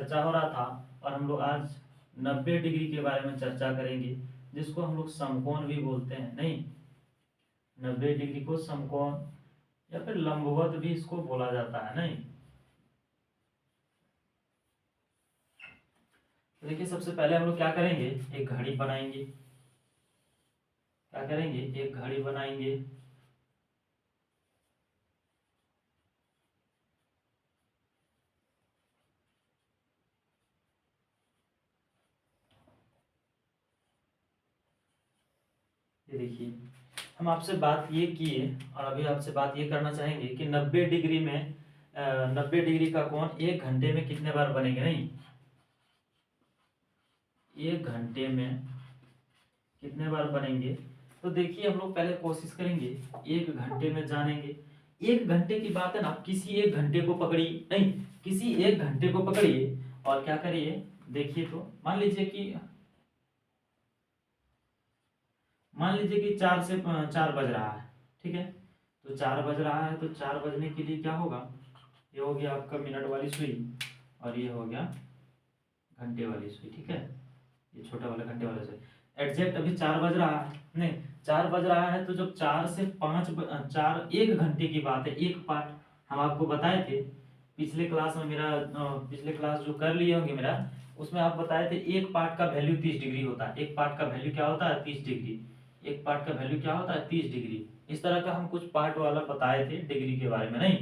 चर्चा हो रहा था और हम लोग आज 90 डिग्री के बारे में चर्चा करेंगे, जिसको हम लोग समकोण भी बोलते हैं। नहीं, 90 डिग्री को समकोण या फिर लंबवत भी इसको बोला जाता है। नहीं, तो देखिए सबसे पहले हम लोग क्या करेंगे, एक घड़ी बनाएंगे। क्या करेंगे, एक घड़ी बनाएंगे। ये देखिए, हम आपसे बात ये किए और अभी आपसे बात ये करना चाहेंगे कि 90 डिग्री में 90 डिग्री का कोण 1 घंटे में कितने बार बनेंगे। नहीं, 1 घंटे में कितने बार बनेंगे। तो देखिए हम लोग पहले कोशिश करेंगे 1 घंटे में जानेंगे। 1 घंटे की बात है ना, किसी 1 घंटे को पकड़िए। नहीं, किसी 1 घंटे को पकड़िए और क्या करिए, देखिए तो मान लीजिए कि 4 बज रहा है। ठीक है, तो 4 बज रहा है, तो 4 बजने के लिए क्या होगा, ये हो गया आपका मिनट वाली सुई और ये हो गया घंटे वाली सुई। ठीक है, ये छोटा वाला घंटे वाला सुई। एग्जैक्ट अभी 4 बज रहा है। नहीं, 4 बज रहा है, तो जब 4 से 5 4 1 घंटे की बात है। एक पार्ट हम आपको बताए थे पिछले क्लास में, मेरा पिछले क्लास जो कर लिए होंगे मेरा, उसमें आप बताए थे एक पार्ट का वैल्यू 30 डिग्री होता है। एक पार्ट का वैल्यू क्या होता है, 30 डिग्री। एक पार्ट का वैल्यू क्या होता है, 30 डिग्री। इस तरह का हम कुछ पार्ट वाला बताए थे डिग्री के बारे में। नहीं,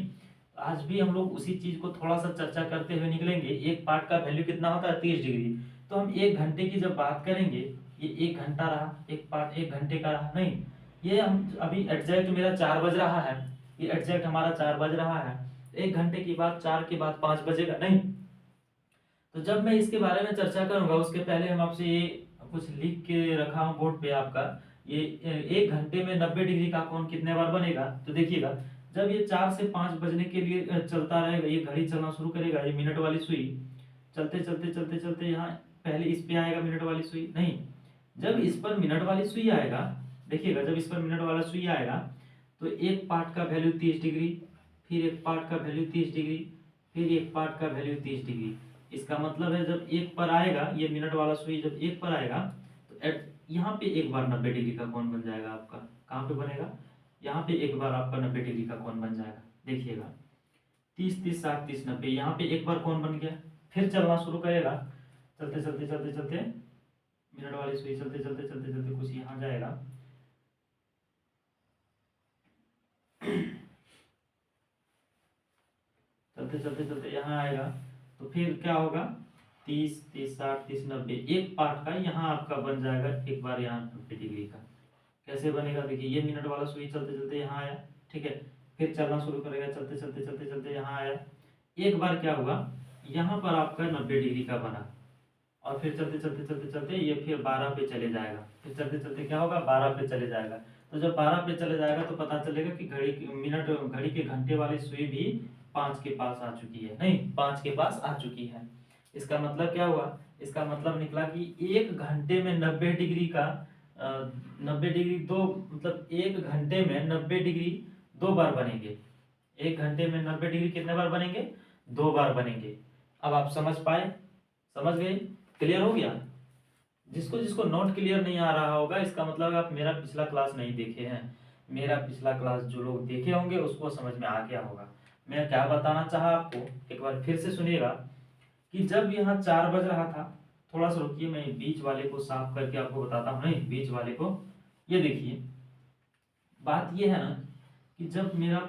आज भी हम लोग उसी चीज को थोड़ा सा चर्चा करते हुए निकलेंगे। एक पार्ट का वैल्यू कितना होता है, 30 डिग्री। तो हम 1 घंटे की जब बात करेंगे, ये 1 घंटा रहा, एक पार्ट 1 घंटे का रहा। नहीं, ये हम अभी एग्जैक्ट मेरा 4 बज रहा है, ये एग्जैक्ट हमारा 4 बज रहा है। 1 घंटे की बात 4 के बाद 5 बजेगा। नहीं, तो जब मैं इसके बारे में चर्चा करूंगा उसके पहले हम आपसे ये कुछ लिख के रखा हूँ बोर्ड पे आपका, ये 1 घंटे में 90 डिग्री का कोण कितने बार बनेगा। तो देखिएगा, जब ये 4 से 5 बजने के लिए चलता रहेगा, ये घड़ी चलना शुरू करेगा, ये मिनट वाली सुई चलते चलते चलते चलते यहाँ पहले इस पे आएगा मिनट वाली सुई। नहीं, जब इस पर मिनट वाली सुई आएगा, देखिएगा जब इस पर मिनट वाला सुई आएगा, तो एक पार्ट का वैल्यू 30 डिग्री, फिर एक पार्ट का वैल्यू 30 डिग्री, फिर एक पार्ट का वैल्यू 30 डिग्री। इसका मतलब है जब एक पर आएगा, ये मिनट वाला सुई जब एक पर आएगा, तो यहाँ पे एक बार 90 डिग्री का कोण बन जाएगा आपका। कहाँ पे बनेगा, यहाँ पे एक बार आपका 90 डिग्री का कोण बन जाएगा। देखिएगा 30 30 60 30 90, यहाँ पे एक बार कोण बन गया। फिर चलना शुरू करेगा, चलते चलते चलते चलते मिनट वाली सुई चलते चलते चलते चलते कुछ यहाँ जाएगा, चलते चलते चलते यहाँ आएगा, तो फिर क्या होगा, 30 30 60 30 90, एक पार्ट का यहाँ आपका बन जाएगा एक बार यहाँ 90 डिग्री का। कैसे बनेगा, देखिए ये मिनट वाला सुई चलते चलते यहाँ आया। ठीक है, फिर चलना शुरू करेगा, चलते चलते चलते चलते यहाँ आया। एक बार क्या हुआ, यहाँ पर आपका 90 डिग्री का बना, और फिर चलते चलते चलते चलते ये फिर 12 पे चले जाएगा। फिर चलते चलते क्या होगा, 12 पे चले जाएगा। तो जब 12 पे चले जाएगा तो पता चलेगा कि घड़ी के घंटे वाली सुई भी 5 के पास आ चुकी है। नहीं, 5 के पास आ चुकी है। इसका मतलब क्या हुआ, इसका मतलब निकला कि 1 घंटे में 90 डिग्री का 90 डिग्री दो, मतलब 1 घंटे में 90 डिग्री 2 बार बनेंगे। 1 घंटे में 90 डिग्री कितने बार बनेंगे, 2 बार बनेंगे। अब आप समझ पाए, समझ गए, क्लियर हो गया। जिसको जिसको नोट क्लियर नहीं आ रहा होगा, इसका मतलब आप मेरा पिछला क्लास नहीं देखे हैं। मेरा पिछला क्लास जो लोग देखे होंगे उसको समझ में आ गया होगा। मैं क्या बताना चाहा आपको, एक बार फिर से सुनिएगा कि जब यहाँ 4 बज रहा था, थोड़ा सा रुकिए, मैं बीच वाले को साफ करके आपको बताता हूँ। नहीं, बीच वाले को, ये देखिए बात ये है ना कि जब मेरा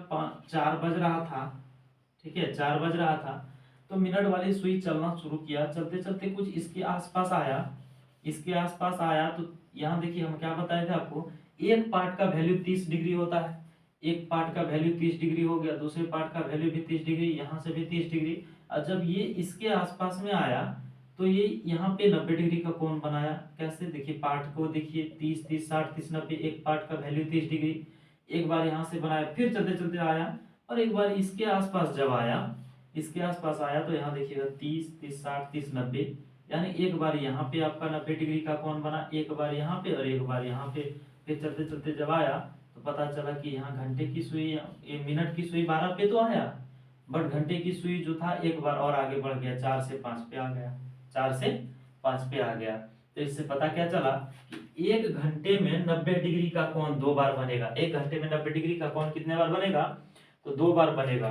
4 बज रहा था, ठीक है 4 बज रहा था, तो मिनट वाली सुई चलना शुरू किया, चलते चलते कुछ इसके आसपास आया, इसके आसपास आया। तो यहाँ देखिए हम क्या बताए थे आपको, एक पार्ट का वैल्यू 30 डिग्री होता है। एक पार्ट का वैल्यू 30 डिग्री हो गया, दूसरे पार्ट का वैल्यू भी 30 डिग्री, यहाँ से भी 30 डिग्री। और जब ये इसके आसपास में आया, तो ये यहाँ पे 90 डिग्री का कोण बनाया। कैसे, देखिए पार्ट को देखिए, 30 30 60 30 90, एक पार्ट का वैल्यू 30 डिग्री। एक बार यहाँ से बनाया, फिर चलते चलते आया, और एक बार इसके आसपास जब आया, इसके आसपास आया, तो यहाँ देखिएगा 30 30 60 30 90, यानी एक बार यहाँ पे आपका 90 डिग्री का कोण बना, एक बार यहाँ पे और एक बार यहाँ पे। फिर चलते चलते जब आया तो पता चला कि यहाँ घंटे की सुई, ये मिनट की सुई 12 पे तो आया, बट घंटे की सुई जो था एक बार और आगे बढ़ गया, 4 से 5 पे आ गया, 4 से 5 पे आ गया। तो इससे पता क्या चला कि 1 घंटे में 90 डिग्री का कोण 2 बार बनेगा। 1 घंटे में 90 डिग्री का कोण कितने बार बनेगा? तो 2 बार बनेगा।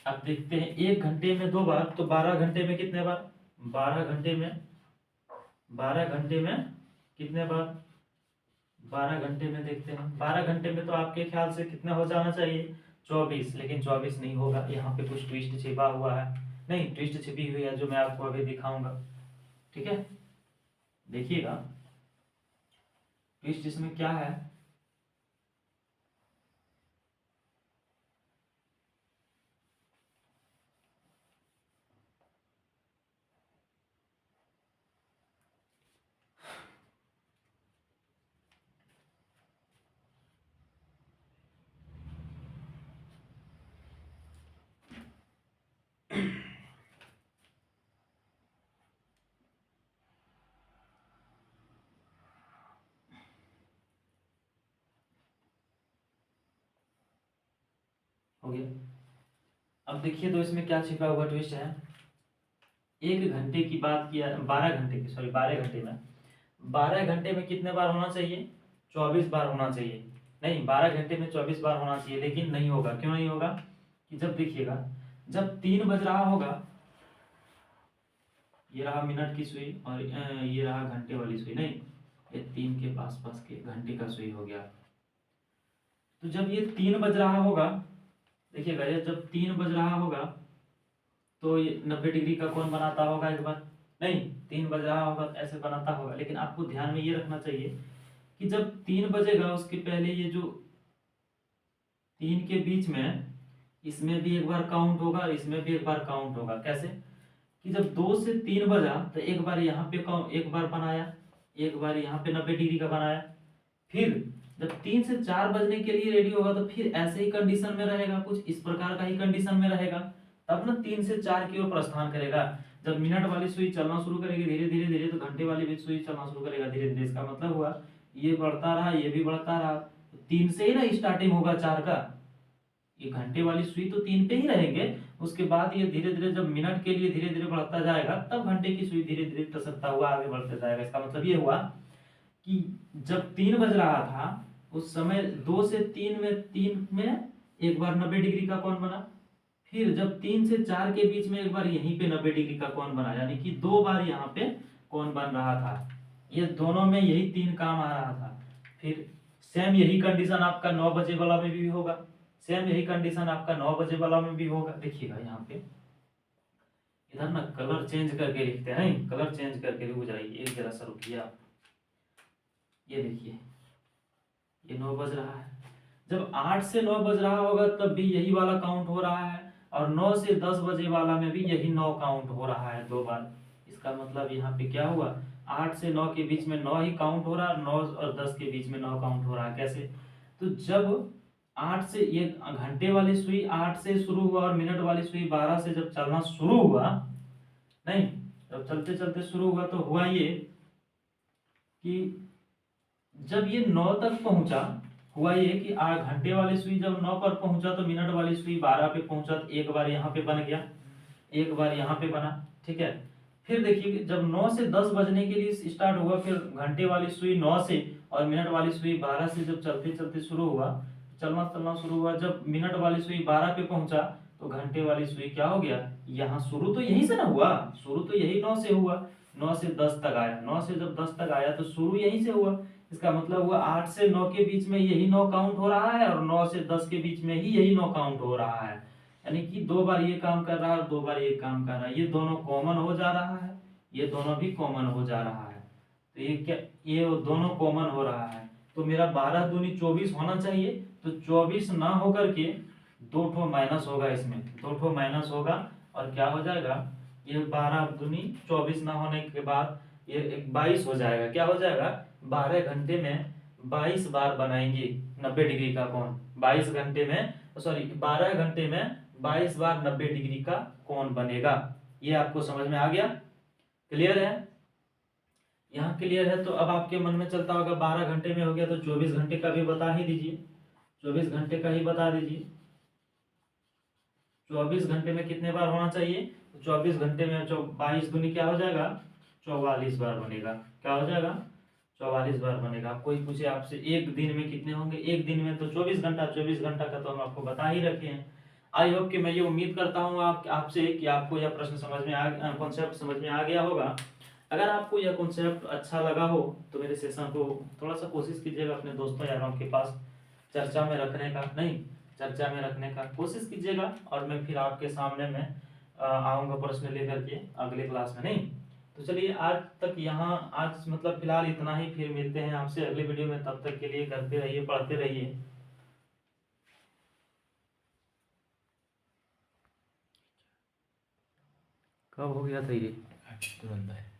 अब देखते हैं 1 घंटे में 2 बार, तो 12 घंटे में कितने बार? 12 घंटे में, 12 घंटे में कितने बार? 12 घंटे में देखते हैं, 12 घंटे में तो आपके ख्याल से कितना हो जाना चाहिए? 24, लेकिन 24 नहीं होगा, यहाँ पे कुछ ट्विस्ट छिपा हुआ है। नहीं, ट्विस्ट छिपी हुई है जो मैं आपको अभी दिखाऊंगा, ठीक है? देखिएगा ट्विस्ट इसमें क्या है। हो गया। अब देखिए तो इसमें क्या छिपा हुआ ट्विस्ट है। 1 घंटे की बात किया, 12 घंटे की, सॉरी 12 घंटे में, 12 घंटे में कितने बार होना चाहिए? 24 बार होना चाहिए। नहीं, 12 घंटे में 24 बार होना चाहिए, लेकिन नहीं होगा। क्यों नहीं होगा? कि जब देखिएगा, जब 3 बज रहा होगा, ये रहा मिनट की सुई और ये रहा घंटे वाली सुई, नहीं ये 3 के पास पास के घंटे का सुई हो गया। तो जब ये 3 बज रहा होगा, देखिएगा ये जब 3 बज रहा होगा तो ये 90 डिग्री का कोण बनाता होगा एक बार। नहीं, 3 बज रहा होगा तो ऐसे बनाता होगा, लेकिन आपको ध्यान में ये रखना चाहिए कि जब 3 बजेगा उसके पहले ये जो 3 के बीच में, इसमें भी एक बार काउंट होगा, इसमें भी एक बार काउंट होगा। कैसे? कि जब 2 से 3 बजा तो एक बार यहाँ पे एक बार बनाया, एक बार यहाँ पे 90 डिग्री का बनाया। फिर जब 3 से 4 बजने के लिए रेडी होगा तो फिर ऐसे ही कंडीशन में रहेगा, कुछ इस प्रकार का ही कंडीशन में रहेगा। तब ना 3 से 4 की ओर प्रस्थान करेगा। जब मिनट वाली सुई चलना शुरू करेगी धीरे धीरे धीरे, तो घंटे वाली भी सुई चलना शुरू करेगा धीरे धीरे। इसका मतलब हुआ ये बढ़ता रहा, ये भी बढ़ता रहा। 3 से ही ना स्टार्टिंग होगा 4 का। ये घंटे वाली सुई तो 3 पे ही रहेंगे, उसके बाद ये धीरे धीरे जब मिनट के लिए धीरे धीरे बढ़ता जाएगा, तब घंटे की सुई धीरे धीरे टसकता हुआ आगे बढ़ता जाएगा। इसका मतलब ये हुआ कि जब 3 बज रहा था उस समय 2 से 3 में एक बार 90 डिग्री का कोण बना। फिर जब 3 से 4 के बीच में एक बार यहीं पे 90 डिग्री का कोण बना, यानी कि 2 बार यहाँ पे कोण बन रहा था। ये दोनों में यही 3 काम आ रहा था। फिर सेम यही कंडीशन आपका 9 बजे वाला में भी होगा, सेम यही कंडीशन आपका 9 बजे वाला में भी होगा। देखिएगा यहाँ पे इधर ना कलर चेंज करके लिखते हैं, नहीं कलर चेंज करके रुक जाइए, एक जरा सा रुकिए आप। ये देखिए ये 9 बज रहा है, जब 8 से 9 बज रहा होगा तब भी यही वाला काउंट हो रहा है, और 9 से 10 बजे वाला में भी यही 9 काउंट हो रहा है 2 बार। इसका मतलब यहाँ पे क्या हुआ, 8 से 9 के बीच में 9 ही काउंट हो रहा है, 9 और 10 के बीच में 9 काउंट हो रहा है। कैसे? तो जब 8 से, ये घंटे वाली सुई 8 से शुरू हुआ और मिनट वाली सुई 12 से जब चलना शुरू हुआ, नहीं जब चलते चलते शुरू हुआ, तो हुआ ये कि जब ये 9 तक पहुंचा, हुआ ये कि घंटे वाली सुई जब 9 पर पहुंचा तो मिनट वाली सुई 12 पे पहुंचा, तो एक बार यहाँ पे बन गया, एक बार यहाँ पे बना, ठीक है। फिर देखिए जब 9 से 10 बजने के लिए स्टार्ट हुआ, फिर घंटे वाली सुई 9 से और मिनट वाली सुई 12 से जब चलते चलते शुरू हुआ, चलना चलना शुरू हुआ, जब मिनट वाली सुई 12 पे पहुंचा तो घंटे वाली सुई क्या हो गया, यहाँ शुरू तो यहीं से ना हुआ, शुरू तो यही 9 से हुआ, 9 से 10 तक आया, 9 से जब 10 तक आया तो शुरू यहीं से हुआ। इसका मतलब हुआ 8 से 9 के बीच में यही 9 काउंट हो रहा है, और 9 से 10 के बीच में ही यही 9 काउंट हो रहा है। यानी कि 2 बार ये काम कर रहा है और 2 बार ये काम कर रहा है, ये दोनों कॉमन हो जा रहा है, ये दोनों भी कॉमन हो जा रहा है। तो ये क्या, ये दोनों कॉमन हो रहा है, तो मेरा 12 दूनी 24 होना चाहिए। तो 24 ना होकर के 2 ठो माइनस होगा, इसमें 2 ठो माइनस होगा, और क्या हो जाएगा, ये 12 दूनी 24 ना होने के बाद ये 22 हो जाएगा। क्या हो जाएगा, 12 घंटे में 22 बार बनाएंगे 90 डिग्री का कोण, 22 घंटे में, सॉरी 12 घंटे में 22 बार 90 डिग्री का कोण बनेगा। ये आपको समझ में आ गया? क्लियर है? यहाँ क्लियर है? तो अब आपके मन में चलता होगा 12 घंटे में हो गया, तो 24 घंटे का भी बता ही दीजिए, 24 घंटे का ही बता दीजिए। 24 घंटे में कितने बार होना चाहिए? तो 24 घंटे में 22 दूनी क्या हो जाएगा? 44 बार बनेगा। क्या हो जाएगा? 44 बार बनेगा। कोई पूछे आपसे एक दिन में कितने होंगे? एक दिन में तो 24 घंटा, 24 घंटा का तो हम आपको बता ही रखे हैं। आई होप कि मैं ये उम्मीद करता हूँ आपसे कि आपको यह प्रश्न समझ में कॉन्सेप्ट समझ में आ गया होगा। अगर आपको यह कॉन्सेप्ट अच्छा लगा हो तो मेरे सेशन को थोड़ा सा कोशिश कीजिएगा अपने दोस्तों यारों के पास चर्चा में रखने का, नहीं चर्चा में रखने का कोशिश कीजिएगा। और मैं फिर आपके सामने में आऊँगा प्रश्न लेकर के अगले क्लास में, नहीं। तो चलिए आज तक यहाँ, आज मतलब फिलहाल इतना ही। फिर मिलते हैं आपसे अगले वीडियो में। तब तक के लिए करते रहिए, पढ़ते रहिए। कब हो गया था ये? तुरंत है।